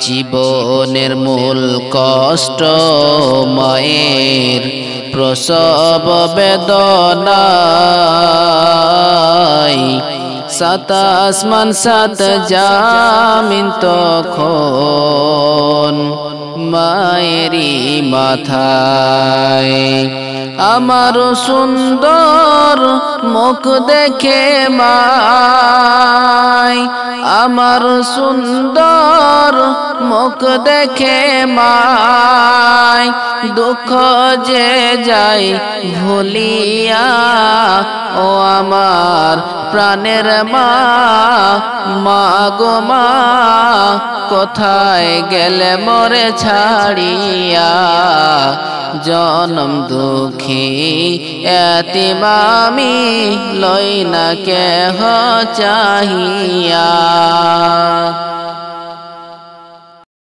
জীবনের মূল কষ্ট মায়ের প্রসব বেদনায়, সাত আসমান সাত জামিন তখন মায়েরই মাথায়। আমার সুন্দর মুখ দেখে মায়, আমার সুন্দর মুখ দেখে মায়, দুঃখ যে যাই ভুলিয়া। ও আমার প্রাণের মা, মা গো মা, কোথায় গেলে মোরে ছাড়িয়া। জনম দুঃখী এতিম আমি, লই না কেহ চাহিয়া।